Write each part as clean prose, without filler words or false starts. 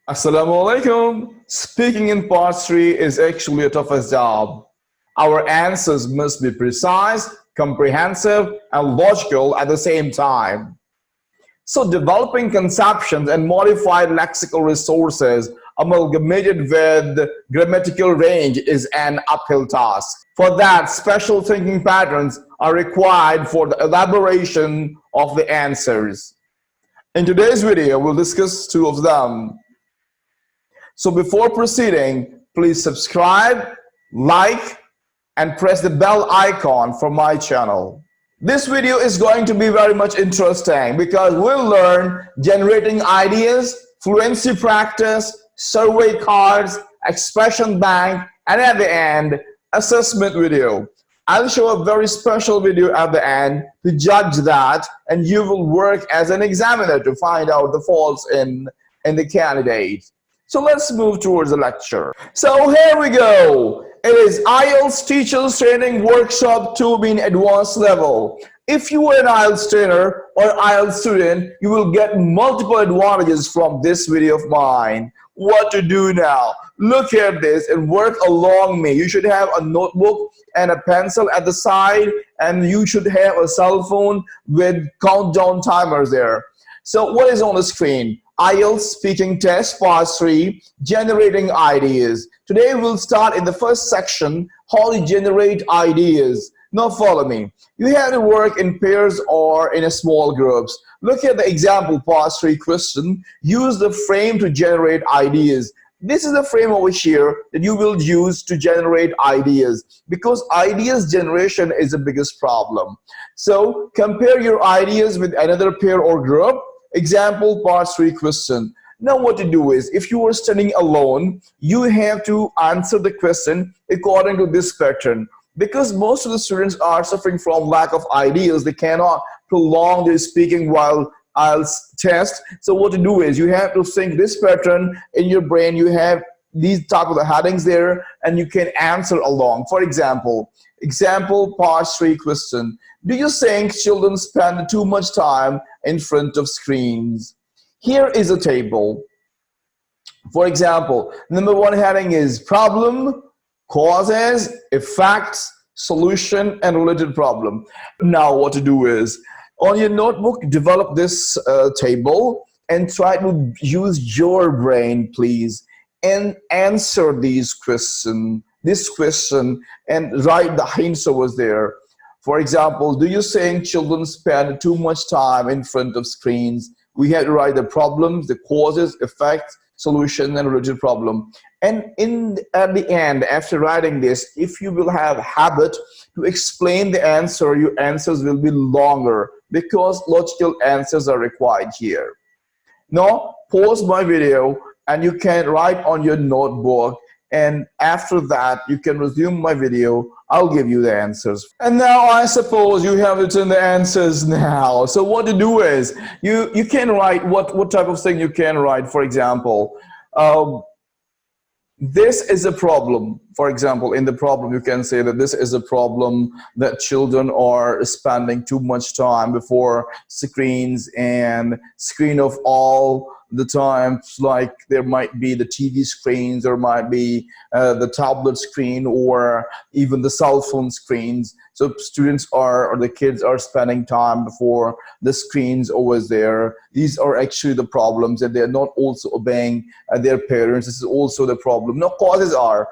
Assalamu alaikum. Speaking in part 3 is actually a toughest job. Our answers must be precise, comprehensive, and logical at the same time. So developing conceptions and modified lexical resources amalgamated with grammatical range is an uphill task. For that, special thinking patterns are required for the elaboration of the answers. In today's video, we'll discuss two of them. So before proceeding, please subscribe, like, and press the bell icon for my channel. This video is going to be very much interesting because we'll learn generating ideas, fluency practice, survey cards, expression bank, and at the end, assessment video. I'll show a very special video at the end to judge that, and you will work as an examiner to find out the faults in the candidate. So let's move towards the lecture. So here we go. It is IELTS Teachers Training Workshop 2B Advanced Level. If you are an IELTS trainer or IELTS student, you will get multiple advantages from this video of mine. What to do now? Look at this and work along me. You should have a notebook and a pencil at the side, and you should have a cell phone with countdown timers there. So what is on the screen? IELTS Speaking Test Part 3, Generating Ideas. Today we'll start in the first section, how to generate ideas. Now follow me. You have to work in pairs or in a small groups. Look at the example Part 3 question. Use the frame to generate ideas. This is the frame over here that you will use to generate ideas, because ideas generation is the biggest problem. So compare your ideas with another pair or group. Example Part 3 question. Now what to do is, if you are studying alone, you have to answer the question according to this pattern. Because most of the students are suffering from lack of ideas, they cannot prolong their speaking while IELTS test. So what to do is, you have to think this pattern in your brain. You have these type of the headings there, and you can answer along. For example, Part 3 question. Do you think children spend too much time in front of screens? Here is a table. For example, number 1 heading is problem, causes, effects, solution, and related problem. Now what to do is, on your notebook, develop this table and try to use your brain, please, and answer this question, and write the hints over there. For example, do you think children spend too much time in front of screens? We have to write the problems, the causes, effects, solution, and related problem. And at the end, after writing this, if you will have a habit to explain the answer, your answers will be longer because logical answers are required here. Now, pause my video and you can write on your notebook, and after that you can resume my video. I'll give you the answers. And now I suppose you have written the answers now. So what to do is, you can write what type of thing you can write. For example, this is a problem. For example, in the problem you can say that this is a problem that children are spending too much time before screens, and screen of all the time, like there might be the TV screens, there might be the tablet screen, or even the cell phone screens. So students or the kids are spending time before the screens over there. These are actually the problems, that they're not also obeying their parents. This is also the problem. No, causes are,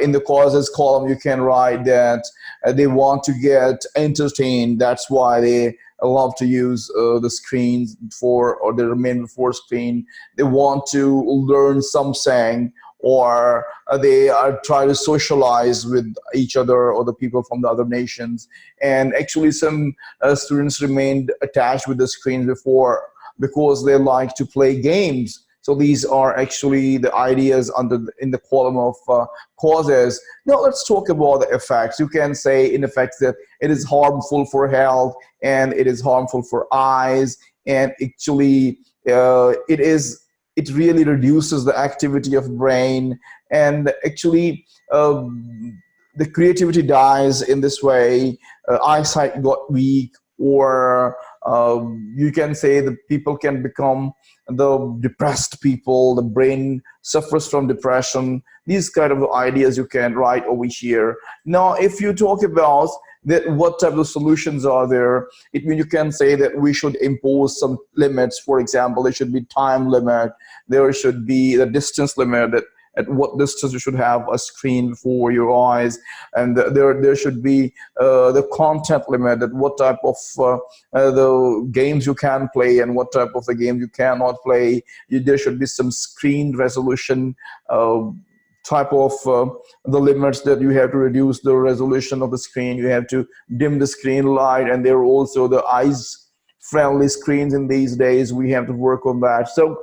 in the causes column you can write that they want to get entertained. That's why they love to use the screens or they remain before screen. They want to learn something, or they are trying to socialize with each other or the people from the other nations. And actually some students remained attached with the screens before because they like to play games. So these are actually the ideas in the column of causes. Now let's talk about the effects. You can say in effects that it is harmful for health, and it is harmful for eyes, and actually it really reduces the activity of brain, and actually the creativity dies in this way. Eyesight got weak, or You can say that people can become the depressed people, the brain suffers from depression. These kind of ideas you can write over here. Now, if you talk about that what type of solutions are there, it means you can say that we should impose some limits. For example, there should be time limit, there should be the distance limit, that at what distance you should have a screen before your eyes, and there should be the content limit, that what type of the games you can play and what type of the game you cannot play. There should be some screen resolution type of the limits, that you have to reduce the resolution of the screen, you have to dim the screen light, and there are also the eyes friendly screens in these days. We have to work on that. So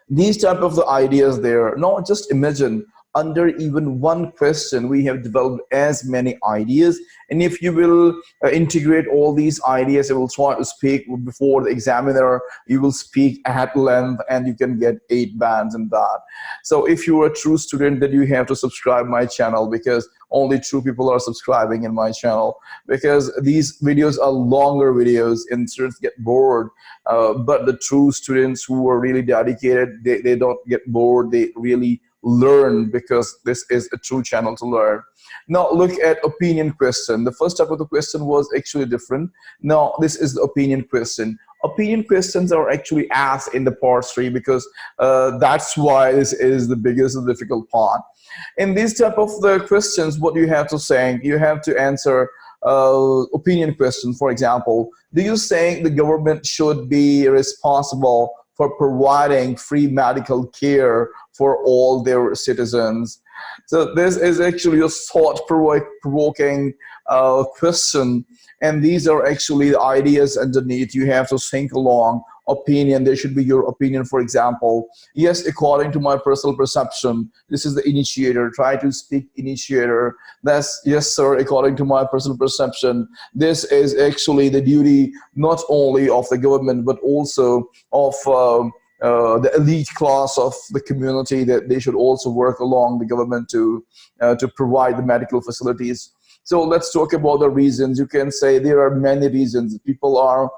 these type of the ideas there. Now just imagine, under even one question we have developed as many ideas, and if you will integrate all these ideas, you will try to speak before the examiner, you will speak at length, and you can get 8 bands in that. So if you are a true student, then you have to subscribe my channel, because only true people are subscribing in my channel, because these videos are longer videos and students get bored, but the true students who are really dedicated, they don't get bored, they really learn, because this is a true channel to learn. Now look at opinion question. The first type of the question was actually different. Now this is the opinion question. Opinion questions are actually asked in the part 3, because that's why this is the biggest and difficult part. In these type of the questions, what you have to say, you have to answer opinion question. For example, do you think the government should be responsible for providing free medical care for all their citizens? So this is actually a thought-provoking question, and these are actually the ideas underneath. You have to think along. Opinion, there should be your opinion. For example, yes, according to my personal perception, this is the initiator. Try to speak initiator. That's yes, sir, according to my personal perception. This is actually the duty not only of the government, but also of the elite class of the community, that they should also work along the government to provide the medical facilities. So let's talk about the reasons. You can say there are many reasons. People are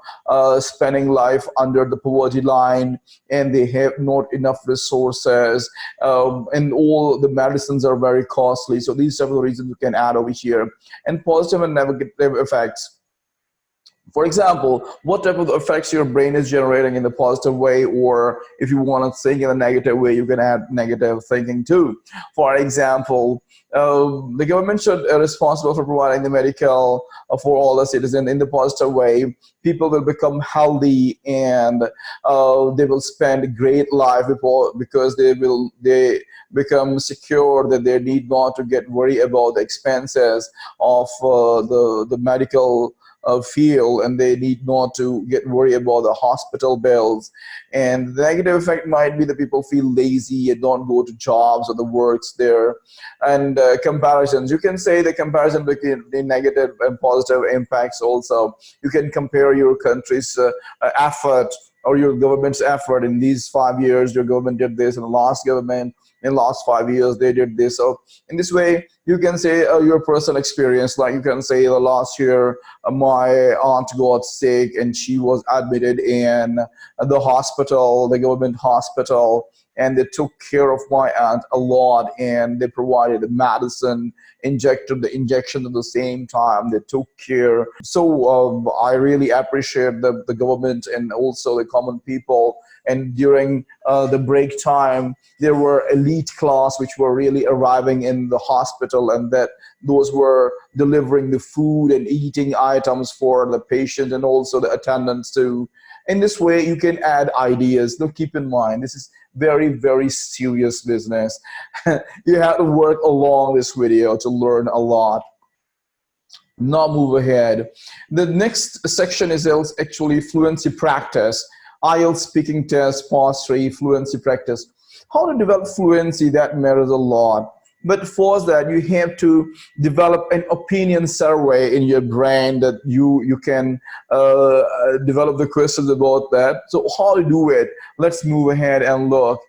spending life under the poverty line, and they have not enough resources, and all the medicines are very costly. So these are the reasons you can add over here. And positive and negative effects. For example, what type of effects your brain is generating in the positive way, or if you want to think in a negative way, you can add negative thinking too. For example, the government should be responsible for providing the medical for all the citizens in the positive way. People will become healthy, and they will spend a great life because they become secure, that they need not to get worried about the expenses of the medical field, and they need not to get worried about the hospital bills. And the negative effect might be that people feel lazy and don't go to jobs or the works there. And comparisons, you can say the comparison between the negative and positive impacts also. You can compare your country's effort or your government's effort. In these 5 years, your government did this, and the last government in the last 5 years they did this. So in this way you can say your personal experience. Like you can say the last year my aunt got sick and she was admitted in the hospital, the government hospital, and they took care of my aunt a lot, and they provided the medicine, injected the injection at the same time, they took care. So I really appreciate the government and also the common people. And during the break time, there were elite class which were really arriving in the hospital, and that those were delivering the food and eating items for the patient and also the attendants too. In this way, you can add ideas. Now keep in mind, this is very, very serious business. You have to work along this video to learn a lot. Now move ahead. The next section is actually fluency practice. IELTS speaking test, part 3, fluency practice. How to develop fluency, that matters a lot. But for that, you have to develop an opinion survey in your brain, that you can develop the questions about that. So how to do it? Let's move ahead and look.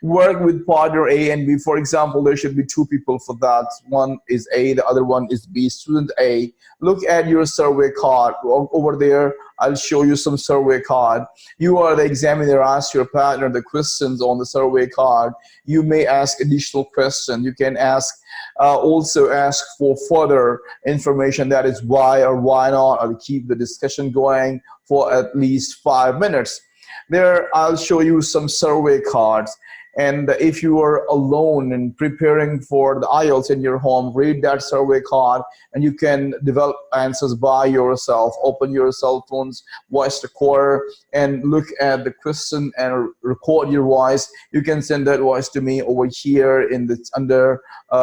Work with partner A and B. For example, there should be 2 people for that. One is A, the other one is B. Student A, look at your survey card. Over there I'll show you some survey card. You are the examiner, ask your partner the questions on the survey card. You may ask additional questions. You can ask also ask for further information, that is why or why not. I'll keep the discussion going for at least 5 minutes. There, I'll show you some survey cards. And if you are alone and preparing for the IELTS in your home, read that survey card and you can develop answers by yourself. Open your cell phones, voice recorder, and look at the question and record your voice. You can send that voice to me over here in the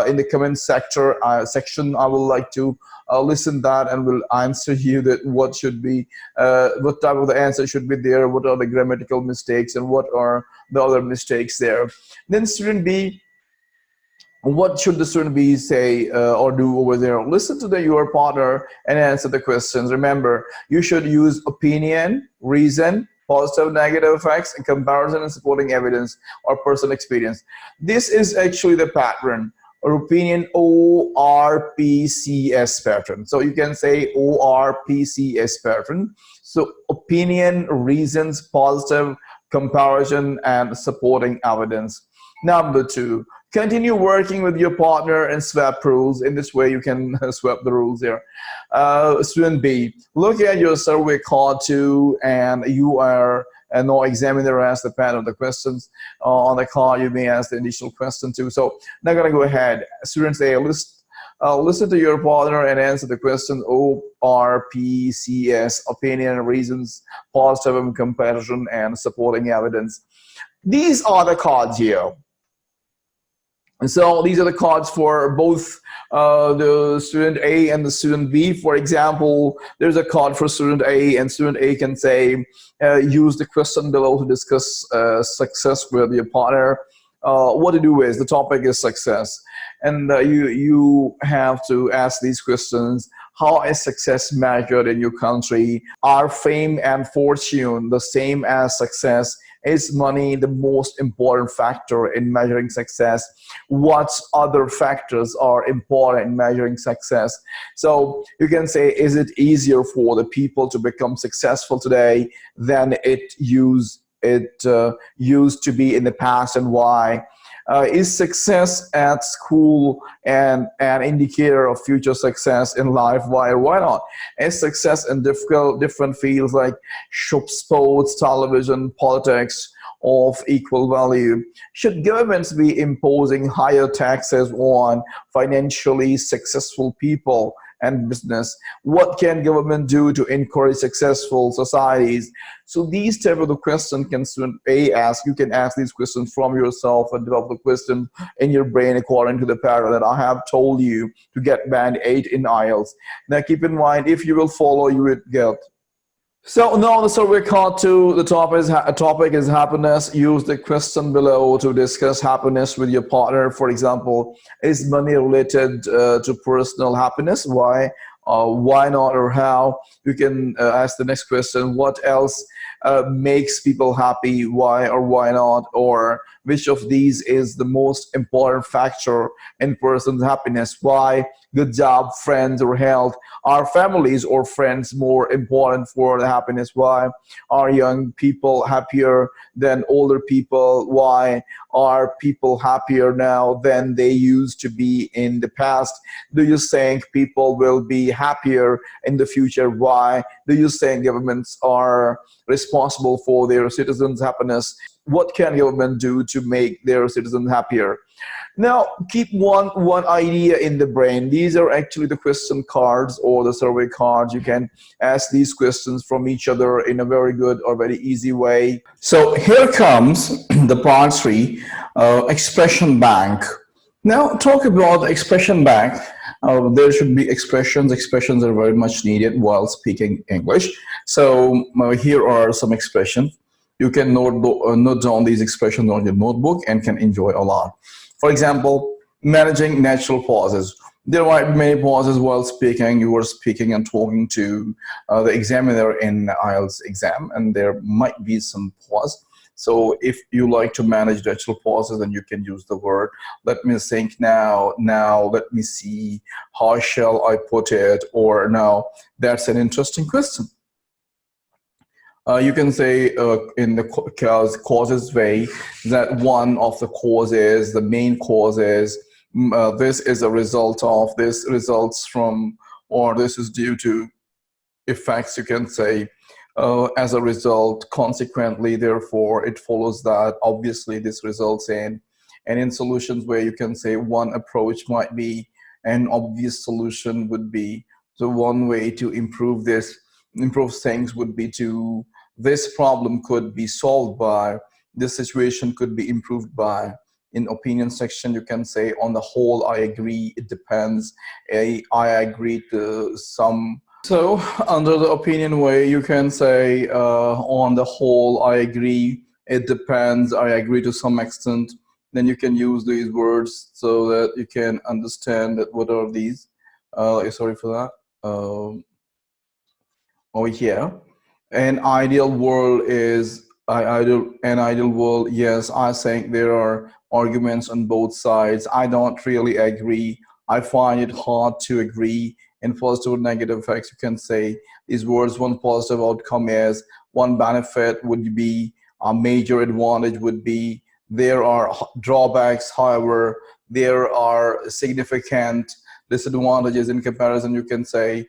in the comment section. I will like to listen that and will answer you that what should be, what type of the answer should be there, what are the grammatical mistakes, and what are the other mistakes there. Then student B, what should the student B say or do over there? Listen to your partner and answer the questions. Remember, you should use opinion, reason, positive, negative effects, and comparison and supporting evidence or personal experience. This is actually the pattern, or opinion ORPCS pattern. So you can say ORPCS pattern. So opinion, reasons, positive, comparison, and supporting evidence. Number 2, continue working with your partner and swap rules. In this way, you can swap the rules there. Student B, look at your survey card too, and you are no examiner ask the pattern of the questions on the card. You may ask the initial question too. So now gonna go ahead. Students A, listen to your partner and answer the question ORPCS, opinion, reasons, positive, comparison, and supporting evidence. These are the cards here. And so these are the cards for both the student A and the student B. For example, there's a card for student A, and student A can say, use the question below to discuss success with your partner. What to do is, the topic is success. And you have to ask these questions. How is success measured in your country? Are fame and fortune the same as success? Is money the most important factor in measuring success? What other factors are important in measuring success? So you can say, is it easier for the people to become successful today than it used to be in the past, and why? Is success at school an indicator of future success in life? Why or why not? Is success in different fields like sports, television, politics of equal value? Should governments be imposing higher taxes on financially successful people and business? What can government do to encourage successful societies? So these type of the questions can student A ask. You can ask these questions from yourself and develop the question in your brain according to the pattern that I have told you to get band 8 in IELTS. Now keep in mind, if you will follow, you will get. So now the survey card 2, the topic is happiness. Use the question below to discuss happiness with your partner. For example, is money related to personal happiness? Why not, or how? You can ask the next question. What else makes people happy? Why or why not? Or which of these is the most important factor in person's happiness? Why? Good job, friends, or health? Are families or friends more important for the happiness? Why? Are young people happier than older people? Why? Are people happier now than they used to be in the past? Do you think people will be happier in the future? Why? Do you think governments are responsible for their citizens' happiness? What can government do to make their citizens happier? Now, keep one idea in the brain. These are actually the question cards or the survey cards. You can ask these questions from each other in a very good or very easy way. So here comes the part 3, expression bank. Now, talk about the expression bank. There should be expressions. Expressions are very much needed while speaking English. So here are some expressions. You can note down these expressions on your notebook and can enjoy a lot. For example, managing natural pauses. There might be many pauses while speaking. You are speaking and talking to the examiner in IELTS exam, and there might be some pause. So if you like to manage natural pauses, then you can use the word, let me think now, let me see, how shall I put it, or now, that's an interesting question. You can say in the causes way that one of the causes, the main causes, this is a result of, this results from, or this is due to effects, you can say, as a result, consequently, therefore, it follows that obviously this results in, and in solutions where you can say one approach might be an obvious solution would be, so one way to improve this, improve things would be to, this problem could be solved by, this situation could be improved by. In opinion section, you can say on the whole, I agree, it depends, I agree to some. So, under the opinion way, you can say, on the whole, I agree, it depends, I agree to some extent. Then you can use these words so that you can understand that what are these. Sorry for that. Over here, an ideal world is, an ideal world, yes, I think there are arguments on both sides, I don't really agree, I find it hard to agree. In positive or negative effects, you can say these words, one positive outcome is, one benefit would be, a major advantage would be, there are drawbacks, however, there are significant disadvantages in comparison, you can say,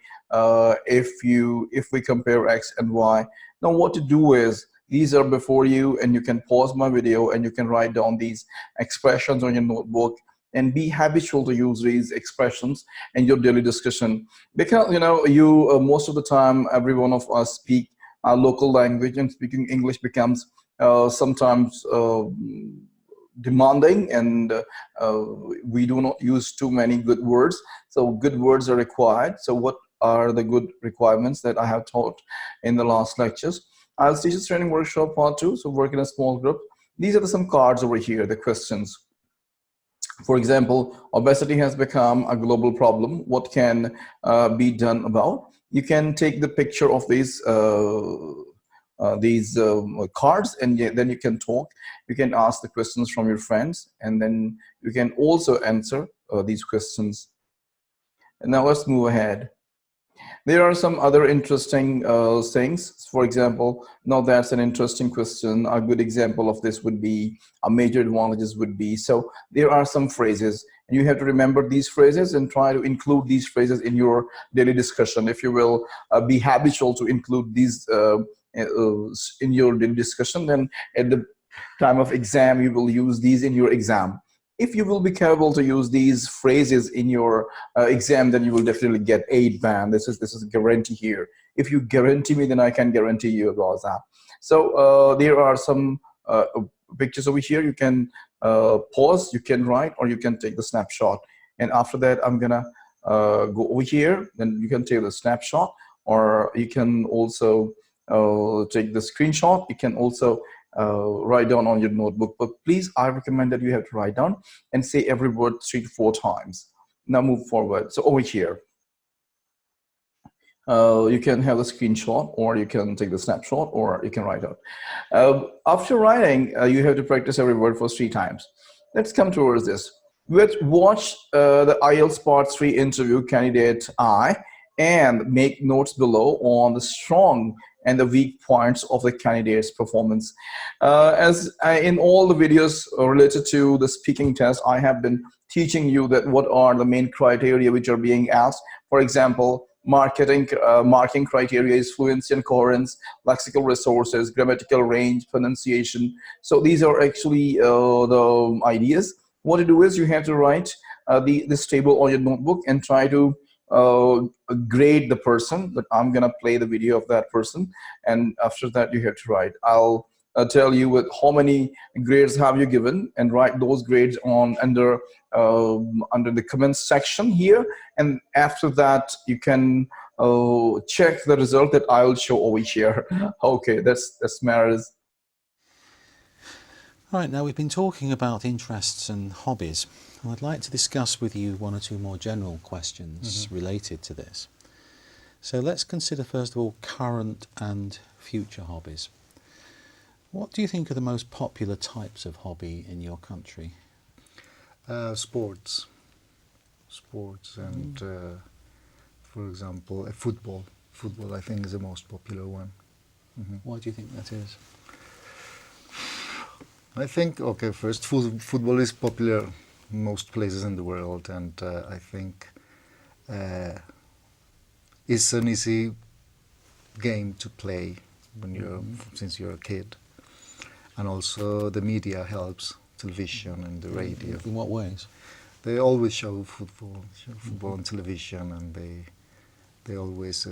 if we compare X and Y. Now what to do is, these are before you, and you can pause my video and you can write down these expressions on your notebook and be habitual to use these expressions in your daily discussion, because you most of the time, every one of us speak our local language, and speaking English becomes sometimes demanding, and we do not use too many good words, so good words are required. So what are the good requirements that I have taught in the last lectures? IELTS Teachers Training Workshop Part 2, so work in a small group. These are some cards over here, the questions. For example, obesity has become a global problem. What can be done about? You can take the picture of these cards, and then you can talk. You can ask the questions from your friends, and then you can also answer these questions. And now let's move ahead. There are some other interesting things. For example, now that's an interesting question. A good example of this would be, a major advantages would be. So there are some phrases, and you have to remember these phrases and try to include these phrases in your daily discussion. If you will be habitual to include these in your daily discussion, then at the time of exam, you will use these in your exam. If you will be capable to use these phrases in your exam, then you will definitely get 8 band. This is a guarantee here. If you guarantee me, then I can guarantee you about that. So there are some pictures over here. You can pause, you can write, or you can take the snapshot. And after that, I'm gonna go over here. Then you can take the snapshot, or you can also take the screenshot. You can also write down on your notebook, but please, I recommend that you have to write down and say every word 3 to 4 times. Now move forward. So over here, you can have a screenshot, or you can take the snapshot, or you can write out. After writing, you have to practice every word for 3 times. Let's come towards this. Let's watch the IELTS Part 3 interview candidate I, and make notes below on the strong and the weak points of the candidate's performance. In all the videos related to the speaking test, I have been teaching you that what are the main criteria which are being asked. For example, marking criteria is fluency and coherence, lexical resources, grammatical range, pronunciation. So these are actually the ideas. What to do is, you have to write this table on your notebook and try to grade the person. But I'm gonna play the video of that person, and after that you have to write. I'll tell you with how many grades have you given, and write those grades on under the comments section here. And after that, you can check the result that I will show over here. Okay, that's matters. Right, now we've been talking about interests and hobbies. I'd like to discuss with you 1 or 2 more general questions related to this. So let's consider first of all current and future hobbies. What do you think are the most popular types of hobby in your country? Sports, and for example, football. Football, I think, is the most popular one. Why do you think that is? I think, okay, first, football is popular in most places in the world, and I think it's an easy game to play when since you're a kid. And also the media helps, television and the radio. In what ways? They always show football on television, and they always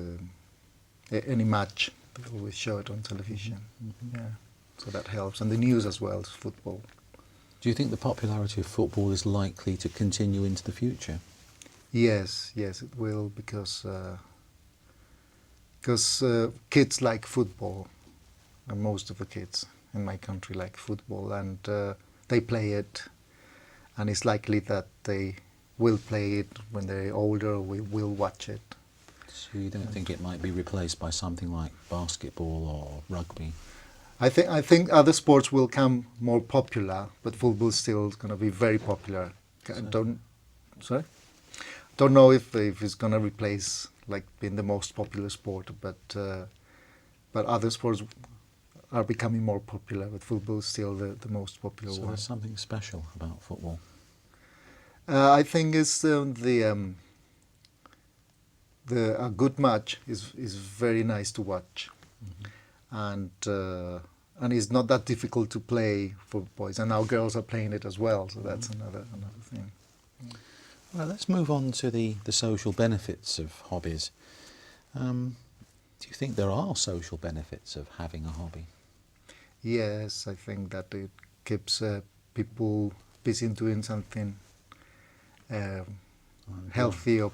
any match they always show it on television. Yeah, so that helps, and the news as well as football. Do you think the popularity of football is likely to continue into the future? Yes, it will, because kids like football, and most of the kids in my country like football, and they play it, and it's likely that they will play it when they're older. We will watch it. So you don't think it might be replaced by something like basketball or rugby? I think other sports will come more popular, but football is still going to be very popular. Don't know if it's going to replace like being the most popular sport, but other sports are becoming more popular, but football is still the most popular So one. there's something special about football. I think it's a good match is very nice to watch, and it's not that difficult to play for boys, and now girls are playing it as well, so that's another thing. Well, let's move on to the social benefits of hobbies. Do you think there are social benefits of having a hobby? Yes, I think that it keeps people busy doing something healthy or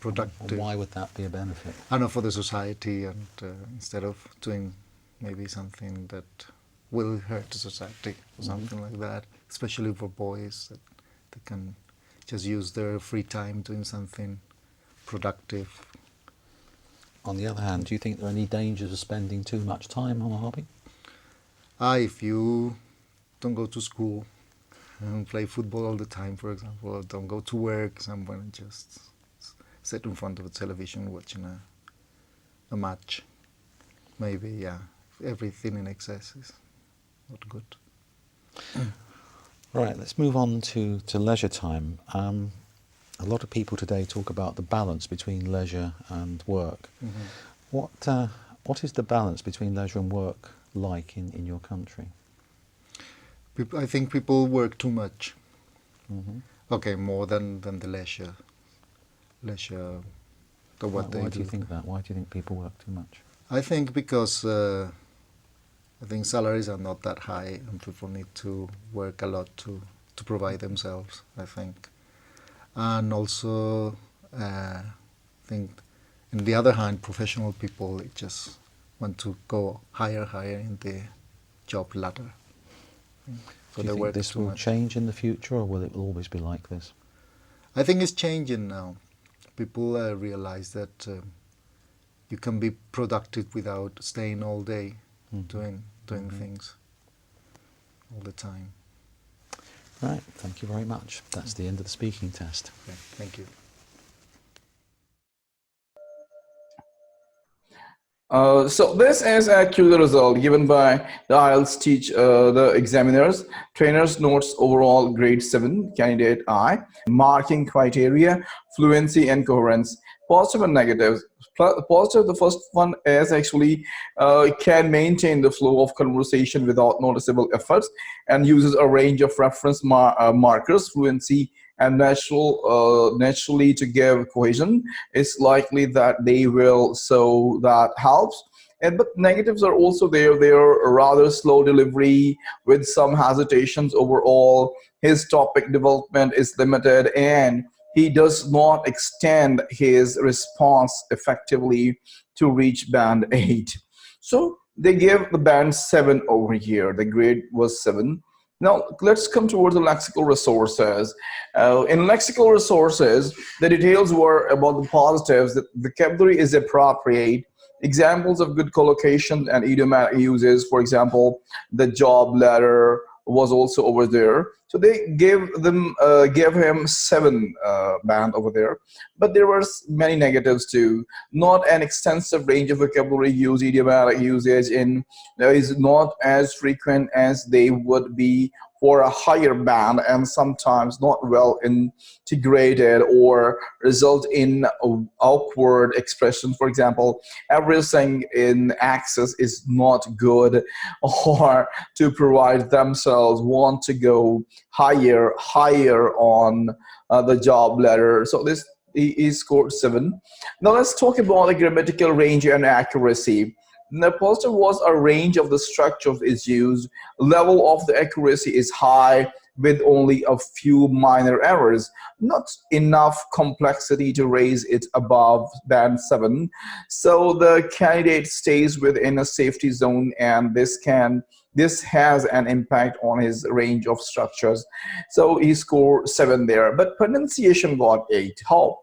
productive. Why would that be a benefit? I know, for the society, and instead of doing maybe something that will hurt the society or something like that, especially for boys, that they can just use their free time doing something productive. On the other hand, do you think there are any dangers of spending too much time on a hobby? If you don't go to school and play football all the time, for example, or don't go to work somewhere and just sit in front of a television watching a match, maybe, yeah, everything in excess is not good. Right, let's move on to leisure time. A lot of people today talk about the balance between leisure and work. What is the balance between leisure and work like in your country? I think people work too much. Okay, more than the leisure. Why do you think that? Why do you think people work too much? I think because I think salaries are not that high, and people need to work a lot to provide themselves, I think. And also, I think, on the other hand, professional people just want to go higher in the job ladder. So do you think this will change in the future, or will it always be like this? I think it's changing now. People realize that you can be productive without staying all day doing things all the time. Right, thank you very much. That's the end of the speaking test. Okay, thank you. So this is actually the result given by the IELTS the examiners. Trainers notes overall grade 7, candidate I. Marking criteria, fluency and coherence. Positive and negatives. Positive, the first one is actually can maintain the flow of conversation without noticeable efforts, and uses a range of reference markers, fluency and naturally to give cohesion. It's likely that they will, so that helps. But negatives are also there. They are rather slow delivery with some hesitations. Overall, his topic development is limited, and he does not extend his response effectively to reach band 8. So they give the band 7 over here. The grade was 7. Now let's come towards the lexical resources. In lexical resources, the details were about the positives. The vocabulary is appropriate. Examples of good collocation and idiomatic uses, for example, the job letter was also over there. So they gave him 7 band over there, but there were many negatives too. Not an extensive range of vocabulary use, idiomatic usage in is not as frequent as they would be for a higher band, and sometimes not well integrated or result in awkward expressions. For example, everything in access is not good, or to provide themselves want to go higher on the job ladder. So this he scored 7. Now let's talk about the grammatical range and accuracy. The positive was a range of the structure of its use. Level of the accuracy is high with only a few minor errors, not enough complexity to raise it above band 7. So the candidate stays within a safety zone, and this has an impact on his range of structures. So he scored 7 there, but pronunciation got 8. How?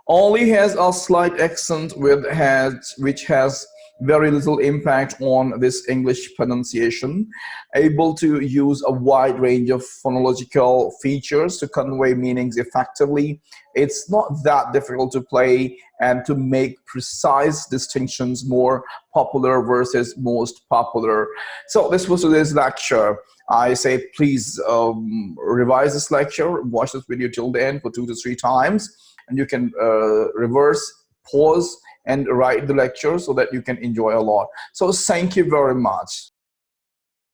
Only has a slight accent which has very little impact on this English pronunciation, able to use a wide range of phonological features to convey meanings effectively. It's not that difficult to play and to make precise distinctions, more popular versus most popular. So this was today's lecture. I say please revise this lecture, watch this video till the end for 2 to 3 times, and you can reverse, pause, and write the lecture so that you can enjoy a lot. So thank you very much.